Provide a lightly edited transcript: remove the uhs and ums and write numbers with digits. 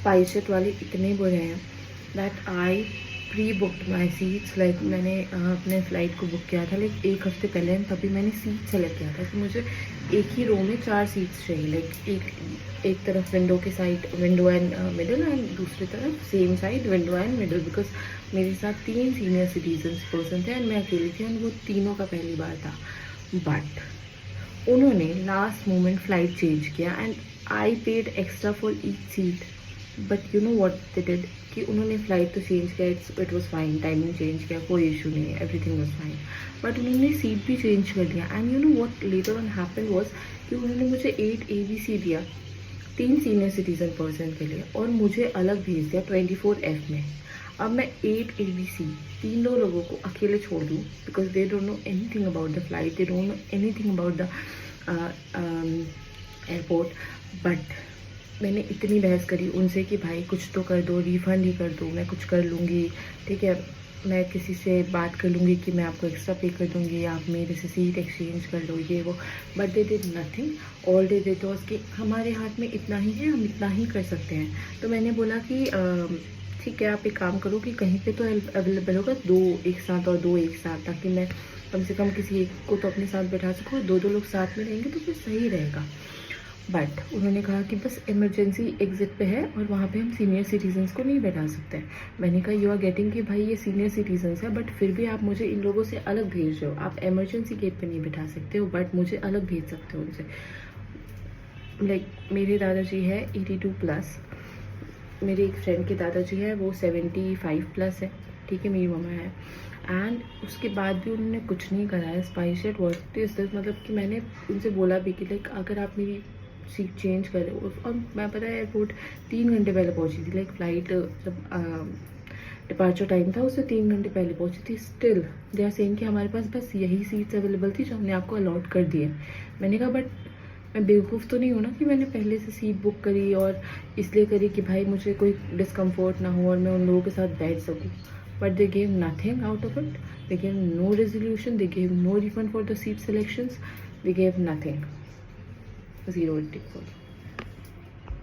SpiceJet वाले इतने बुरे हैं that I pre booked my seats. Like मैंने अपने फ़्लाइट को बुक किया था लाइक एक हफ्ते पहले, तभी मैंने सीट सेलेक्ट किया था कि मुझे एक ही रो में 4 सीट्स चाहिए। लाइक एक तरफ विंडो के side, window and middle, and दूसरी तरफ same side window and middle, because मेरे साथ 3 सीनियर सिटीजन पर्सन थे एंड मैं अकेली थी एंड वो तीनों का पहली बार था। बट उन्होंने लास्ट मोमेंट फ़्लाइट चेंज किया and I paid extra for each seat. But you know what they did कि उन्होंने फ़्लाइट तो चेंज किया, it was fine, timing change किया, कोई इशू नहीं है, एवरीथिंग वाज फाइन। बट उन्होंने सीट भी चेंज कर दिया and you know what later on happened was कि उन्होंने मुझे 8 ABC दिया 3 सीनियर सिटीजन पर्सन के लिए और मुझे अलग भेज दिया 24F में। अब मैं 8 ABC तीनों लोगों को अकेले छोड़ दूँ because they don't know anything about the flight, they don't know anything about the airport. But मैंने इतनी बहस करी उनसे कि भाई कुछ तो कर दो, रिफ़ंड ही कर दो, मैं कुछ कर लूँगी, ठीक है, मैं किसी से बात कर लूँगी कि मैं आपको एक्स्ट्रा पे कर दूँगी, आप मेरे से सीट एक्सचेंज कर लो, ये वो। But they did nothing. All they did was कि हमारे हाथ में इतना ही है, हम इतना ही कर सकते हैं। तो मैंने बोला कि ठीक है, आप एक काम करो कि कहीं पे तो अवेलेबल होगा 2 एक साथ और 2 एक साथ, ताकि मैं कम से कम किसी एक को तो अपने साथ बैठा सकूँ। 2 लोग साथ में रहेंगे तो फिर सही रहेगा। बट उन्होंने कहा कि बस इमरजेंसी एग्ज़िट पे है और वहाँ पे हम सीनियर सिटीजन्स को नहीं बैठा सकते हैं। मैंने कहा यू आर गेटिंग कि भाई ये सीनियर सिटीजन्स है, बट फिर भी आप मुझे इन लोगों से अलग भेज रहे हो। आप इमरजेंसी गेट पे नहीं बैठा सकते हो बट मुझे अलग भेज सकते हो उनसे। लाइक मेरे दादाजी है 82+, मेरे एक फ्रेंड के दादाजी है वो 75+ है, ठीक है, मेरी मम्मा है। एंड उसके बाद भी उन्होंने कुछ नहीं करा है। स्पाइसजेट व्हाट इज दिस, मतलब कि मैंने उनसे बोला भी कि लाइक अगर आप मेरी सीट चेंज कर रहे हो, और मैं पता है एयरपोर्ट 3 घंटे पहले पहुंची थी। लाइक फ़्लाइट जब डिपार्चर टाइम था उससे 3 घंटे पहले पहुंची थी। स्टिल दे आर सेइंग कि हमारे पास बस यही सीट्स अवेलेबल थी जो हमने आपको अलॉट कर दी है। मैंने कहा बट मैं बेवकूफ़ तो नहीं हूँ ना कि मैंने पहले से सीट बुक करी और इसलिए करी कि भाई मुझे कोई डिस्कम्फर्ट ना हो और मैं उन लोगों के साथ बैठ सकूँ। But they gave nothing out of it, they gave no resolution, they gave no refund for the seat selections, they gave nothing, 0 it for.